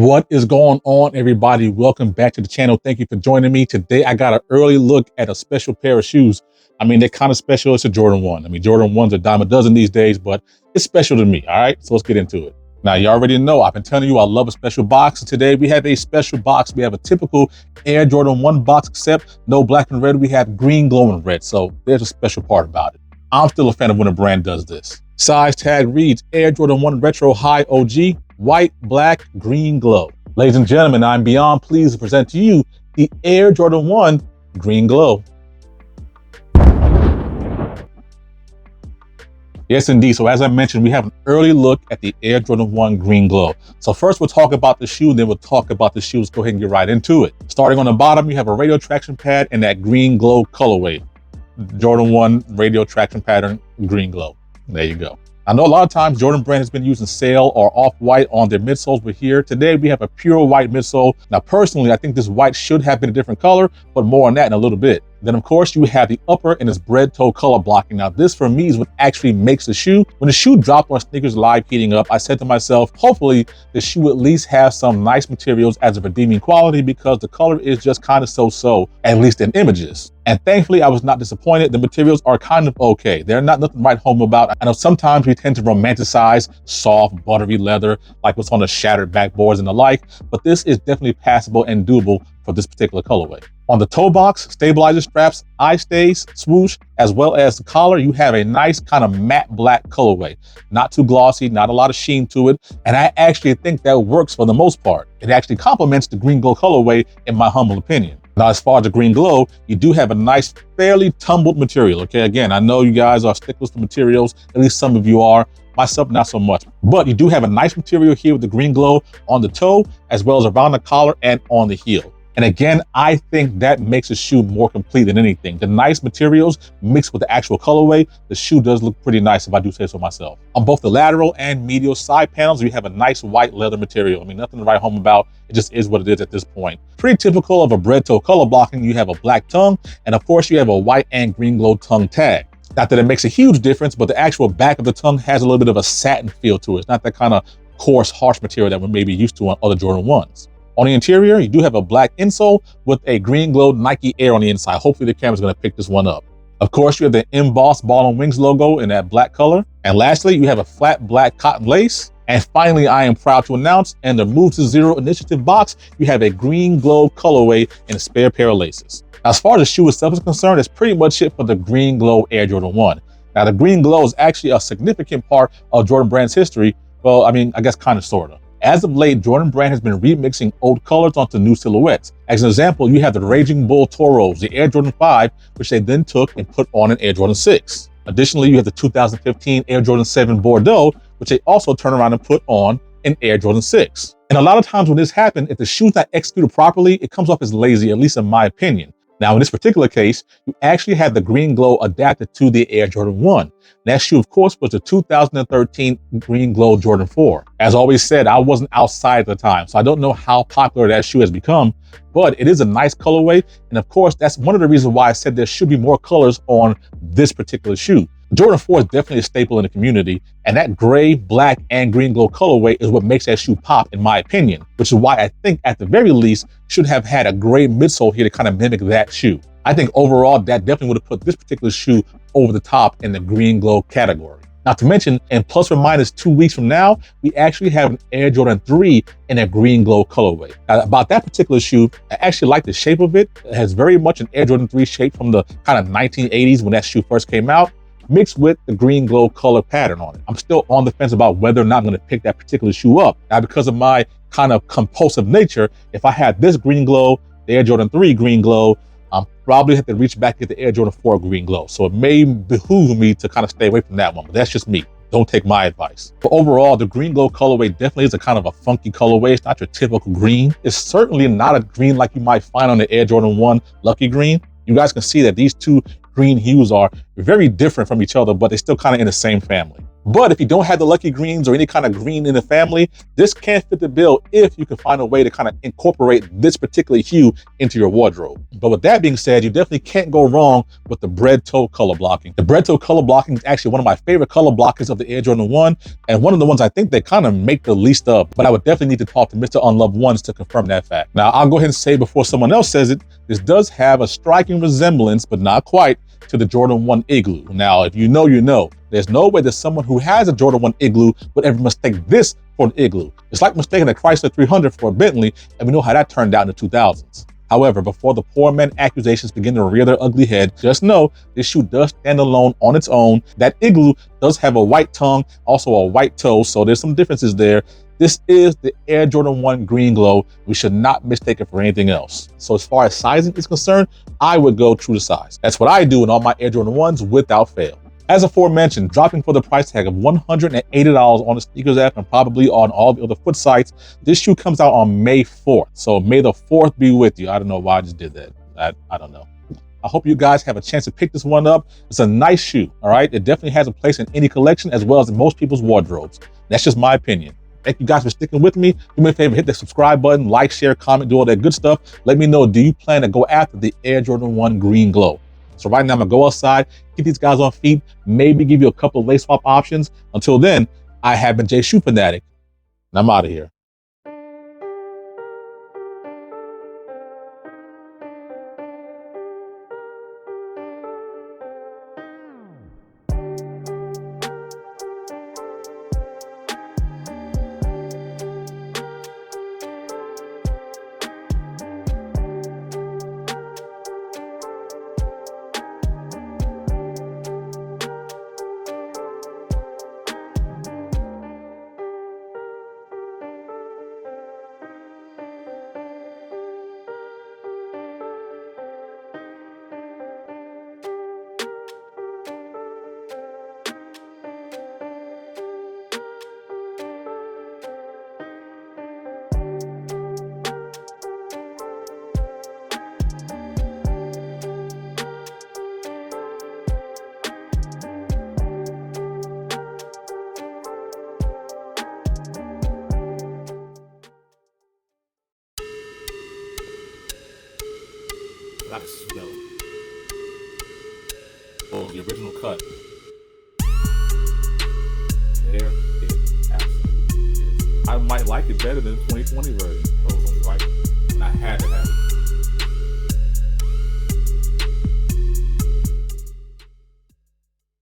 What is going on, everybody? Welcome back to the channel. Thank you for joining me. Today, I got an early look at a special pair of shoes. I mean, they're kind of special. It's a Jordan 1. I mean, Jordan 1s are a dime a dozen these days, but it's special to me, all right? So let's get into it. Now, you already know, I've been telling you I love a special box. Today, we have a special box. We have a typical Air Jordan 1 box, except no black and red. We have green glowing red. So there's a special part about it. I'm still a fan of when a brand does this. Size tag reads Air Jordan 1 Retro High OG, white, black, green glow. Ladies and gentlemen, I'm beyond pleased to present to you the Air Jordan 1 Green Glow. Yes, indeed. So as I mentioned, we have an early look at the Air Jordan 1 Green Glow. So first we'll talk about the shoe, then we'll talk about the shoe. Let's go ahead and get right into it. Starting on the bottom, you have a radio traction pad and that green glow colorway. Jordan 1 radio traction pattern, green glow. There you go. I know a lot of times Jordan brand has been using sail or off-white on their midsoles, but here today we have a pure white midsole. Now personally, I think this white should have been a different color, but more on that in a little bit. Then of course you have the upper and its bread toe color blocking. Now this for me is what actually makes the shoe. When the shoe dropped on sneakers live heating up, I said to myself, hopefully the shoe at least has some nice materials as a redeeming quality, because the color is just kind of so-so, at least in images. And thankfully I was not disappointed. The materials are kind of okay. They're not nothing to write home about. I know sometimes we tend to romanticize soft, buttery leather, like what's on the shattered backboards and the like, but this is definitely passable and doable for this particular colorway. On the toe box, stabilizer straps, eye stays, swoosh, as well as the collar, you have a nice kind of matte black colorway. Not too glossy, not a lot of sheen to it. And I actually think that works for the most part. It actually complements the green glow colorway in my humble opinion. Now, as far as the green glow, you do have a nice, fairly tumbled material, okay? Again, I know you guys are sticklers to materials, at least some of you are. Myself, not so much. But you do have a nice material here with the green glow on the toe, as well as around the collar and on the heel. And again, I think that makes the shoe more complete than anything. The nice materials mixed with the actual colorway, the shoe does look pretty nice if I do say so myself. On both the lateral and medial side panels, you have a nice white leather material. I mean, nothing to write home about. It just is what it is at this point. Pretty typical of a bread toe color blocking. You have a black tongue, and of course you have a white and green glow tongue tag. Not that it makes a huge difference, but the actual back of the tongue has a little bit of a satin feel to it. It's not that kind of coarse, harsh material that we're maybe used to on other Jordan 1s. On the interior, you do have a black insole with a green glow Nike Air on the inside. Hopefully the camera's gonna pick this one up. Of course, you have the embossed ball and wings logo in that black color. And lastly, you have a flat black cotton lace. And finally, I am proud to announce, in the Move to Zero initiative box, you have a green glow colorway and a spare pair of laces. Now, as far as the shoe itself is concerned, that's pretty much it for the green glow Air Jordan 1. Now, the green glow is actually a significant part of Jordan Brand's history. Well, I mean, I guess kind of, sort of. As of late, Jordan Brand has been remixing old colors onto new silhouettes. As an example, you have the Raging Bull Toros, the Air Jordan 5, which they then took and put on an Air Jordan 6. Additionally, you have the 2015 Air Jordan 7 Bordeaux, which they also turn around and put on an Air Jordan 6. And a lot of times when this happens, if the shoe's not executed properly, it comes off as lazy, at least in my opinion. Now, in this particular case, you actually have the green glow adapted to the Air Jordan 1. That shoe, of course, was the 2013 Green Glow Jordan 4. As always said, I wasn't outside at the time, so I don't know how popular that shoe has become, but it is a nice colorway. And of course, that's one of the reasons why I said there should be more colors on this particular shoe. Jordan 4 is definitely a staple in the community, and that gray, black, and green glow colorway is what makes that shoe pop, in my opinion, which is why I think at the very least should have had a gray midsole here to kind of mimic that shoe. I think overall that definitely would have put this particular shoe over the top in the green glow category. Not to mention, in plus or minus 2 weeks from now, we actually have an Air Jordan 3 in a green glow colorway. Now, about that particular shoe, I actually like the shape of it. It has very much an Air Jordan 3 shape from the kind of 1980s when that shoe first came out, mixed with the green glow color pattern on it. I'm still on the fence about whether or not I'm gonna pick that particular shoe up. Now, because of my kind of compulsive nature, if I had this green glow, the Air Jordan 3 green glow, I'm probably have to reach back to the Air Jordan 4 green glow. So it may behoove me to kind of stay away from that one, but that's just me. Don't take my advice. But overall, the green glow colorway definitely is a kind of a funky colorway. It's not your typical green. It's certainly not a green like you might find on the Air Jordan 1 Lucky Green. You guys can see that these two green hues are very different from each other, but they're still kind of in the same family. But if you don't have the lucky greens or any kind of green in the family, this can fit the bill if you can find a way to kind of incorporate this particular hue into your wardrobe. But with that being said, you definitely can't go wrong with the bread toe color blocking. The bread toe color blocking is actually one of my favorite color blockers of the Air Jordan 1, and one of the ones I think they kind of make the least of, but I would definitely need to talk to Mr. Unloved Ones to confirm that fact. Now, I'll go ahead and say before someone else says it, this does have a striking resemblance, but not quite, to the Jordan 1 Igloo. Now, if you know, you know. There's no way that someone who has a Jordan 1 Igloo would ever mistake this for an Igloo. It's like mistaking a Chrysler 300 for a Bentley, and we know how that turned out in the 2000s. However, before the poor man accusations begin to rear their ugly head, just know this shoe does stand alone on its own. That Igloo does have a white tongue, also a white toe, so there's some differences there. This is the Air Jordan 1 Green Glow. We should not mistake it for anything else. So as far as sizing is concerned, I would go true to size. That's what I do in all my Air Jordan 1s without fail. As aforementioned, dropping for the price tag of $180 on the sneakers app and probably on all the other foot sites, this shoe comes out on May 4th. So May the 4th be with you. I don't know why I just did that. I don't know. I hope you guys have a chance to pick this one up. It's a nice shoe, all right? It definitely has a place in any collection as well as in most people's wardrobes. That's just my opinion. Thank you guys for sticking with me. Do me a favor, hit the subscribe button, like, share, comment, do all that good stuff. Let me know, do you plan to go after the Air Jordan 1 Green Glow? So right now I'm gonna go outside, get these guys on feet, maybe give you a couple of lace swap options. Until then, I have been Jay Shoe Fanatic, and I'm out of here. I gotta smell it. Oh, the original cut. There it absolutely is. I might like it better than the 2020 version. And I had to have it.